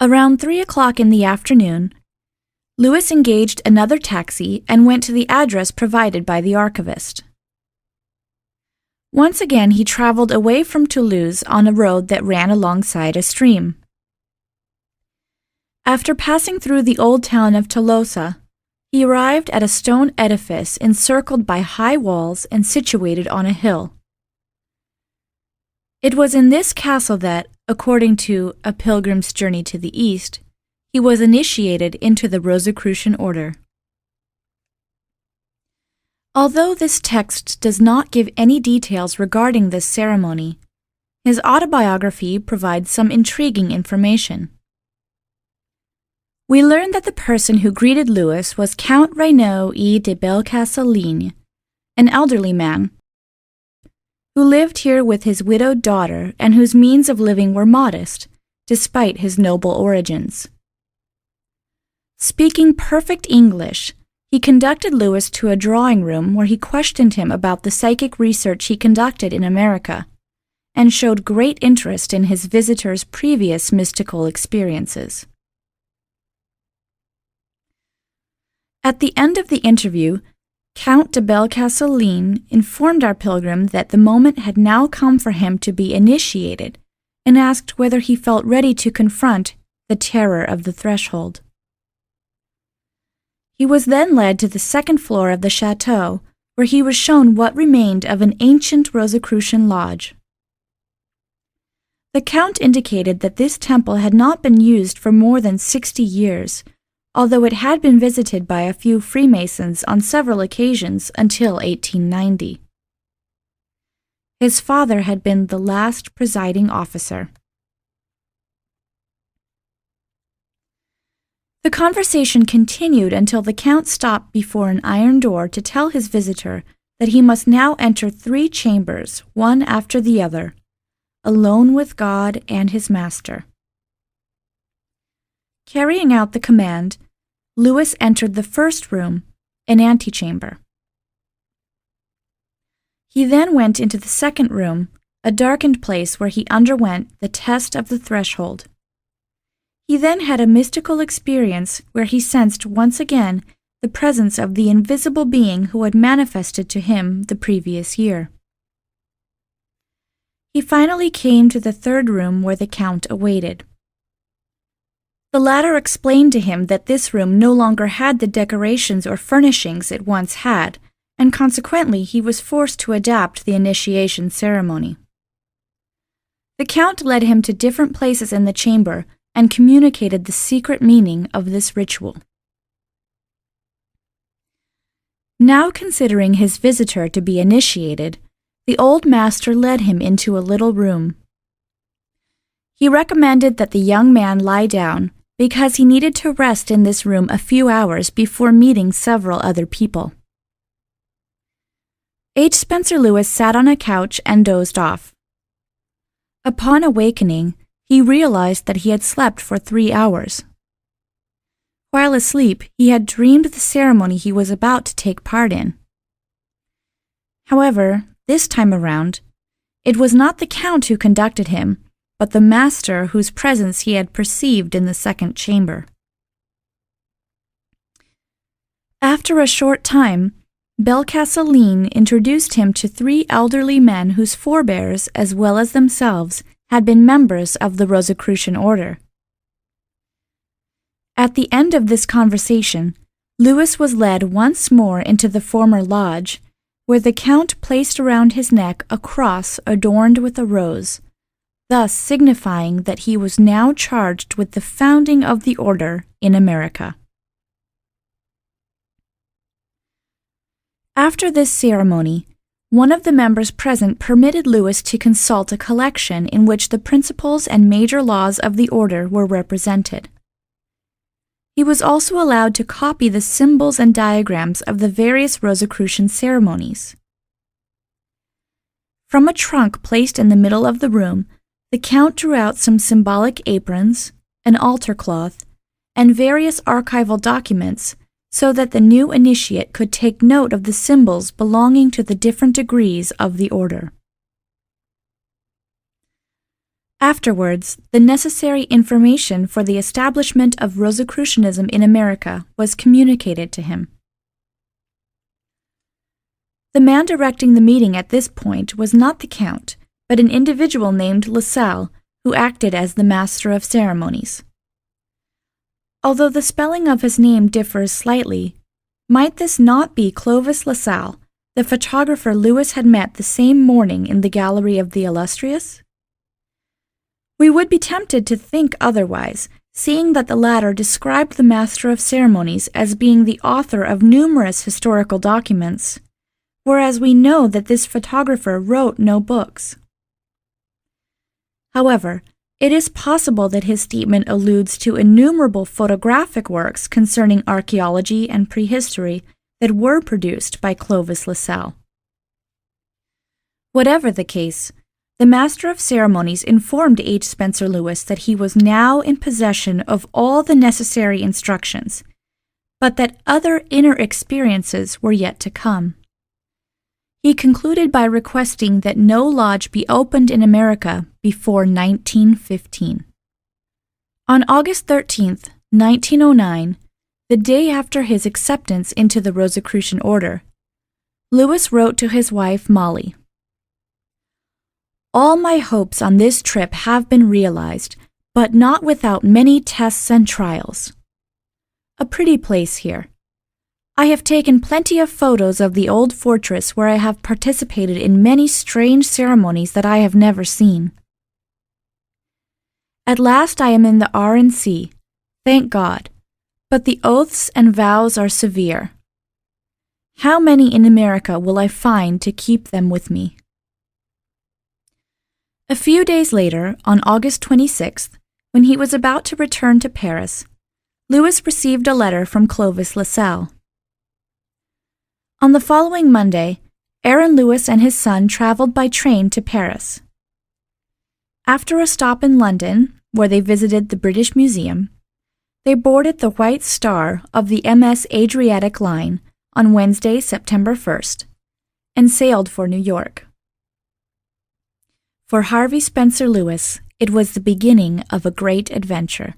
Around 3 o'clock in the afternoon, Louis engaged another taxi and went to the address provided by the archivist. Once again, he traveled away from Toulouse on a road that ran alongside a stream. After passing through the old town of Tolosa, he arrived at a stone edifice encircled by high walls and situated on a hill. It was in this castle that, according to A Pilgrim's Journey to the East, he was initiated into the Rosicrucian order. Although this text does not give any details regarding this ceremony, his autobiography provides some intriguing information. We learn that the person who greeted Louis was Count Renaud I de Belcasseline, an elderly man who lived here with his widowed daughter and whose means of living were modest, despite his noble origins. Speaking perfect English, he conducted Louis to a drawing room where he questioned him about the psychic research he conducted in America, and showed great interest in his visitor's previous mystical experiences. At the end of the interview, Count de Belcasseline informed our pilgrim that the moment had now come for him to be initiated, and asked whether he felt ready to confront the terror of the threshold. He was then led to the second floor of the chateau, where he was shown what remained of an ancient Rosicrucian lodge. The Count indicated that this temple had not been used for more than 60 years, although it had been visited by a few Freemasons on several occasions until 1890. His father had been the last presiding officer. The conversation continued until the Count stopped before an iron door to tell his visitor that he must now enter 3 chambers, one after the other, alone with God and his master. Carrying out the command, Louis entered the first room, an antechamber. He then went into the second room, a darkened place where he underwent the test of the threshold. He then had a mystical experience where he sensed once again the presence of the invisible being who had manifested to him the previous year. He finally came to the third room where the Count awaited. The latter explained to him that this room no longer had the decorations or furnishings it once had, and consequently he was forced to adapt the initiation ceremony. The Count led him to different places in the chamber and communicated the secret meaning of this ritual. Now considering his visitor to be initiated, the old master led him into a little room. He recommended that the young man lie down because he needed to rest in this room a few hours before meeting several other people. H. Spencer Lewis sat on a couch and dozed off. Upon awakening, he realized that he had slept for 3 hours. While asleep, he had dreamed the ceremony he was about to take part in. However, this time around, it was not the Count who conducted him, but the master whose presence he had perceived in the second chamber. After a short time, Belcasseline introduced him to 3 elderly men whose forebears, as well as themselves, had been members of the Rosicrucian order. At the end of this conversation, Louis was led once more into the former lodge, where the Count placed around his neck a cross adorned with a rose, thus signifying that he was now charged with the founding of the order in America. After this ceremony, one of the members present permitted Louis to consult a collection in which the principles and major laws of the order were represented. He was also allowed to copy the symbols and diagrams of the various Rosicrucian ceremonies. From a trunk placed in the middle of the room, the Count drew out some symbolic aprons, an altar cloth, and various archival documents so that the new initiate could take note of the symbols belonging to the different degrees of the order. Afterwards, the necessary information for the establishment of Rosicrucianism in America was communicated to him. The man directing the meeting at this point was not the Count, but an individual named LaSalle, who acted as the master of ceremonies. Although the spelling of his name differs slightly, might this not be Clovis LaSalle, the photographer Lewis had met the same morning in the Gallery of the Illustrious? We would be tempted to think otherwise, seeing that the latter described the master of ceremonies as being the author of numerous historical documents, whereas we know that this photographer wrote no books. However, it is possible that his statement alludes to innumerable photographic works concerning archaeology and prehistory that were produced by Clovis LaSalle. Whatever the case, the Master of Ceremonies informed H. Spencer Lewis that he was now in possession of all the necessary instructions, but that other inner experiences were yet to come. He concluded by requesting that no lodge be opened in America before 1915. On August 13, 1909, the day after his acceptance into the Rosicrucian order, Lewis wrote to his wife Molly, "All my hopes on this trip have been realized, but not without many tests and trials. A pretty place here. I have taken plenty of photos of the old fortress where I have participated in many strange ceremonies that I have never seen. At last I am in the R&C, thank God, but the oaths and vows are severe. How many in America will I find to keep them with me?" A few days later, on August 26th, when he was about to return to Paris, Lewis received a letter from Clovis LaSalle. On the following Monday, Aaron Lewis and his son traveled by train to Paris. After a stop in London, where they visited the British Museum, they boarded the White Star of the MS Adriatic Line on Wednesday, September 1st, and sailed for New York. For Harvey Spencer Lewis, it was the beginning of a great adventure.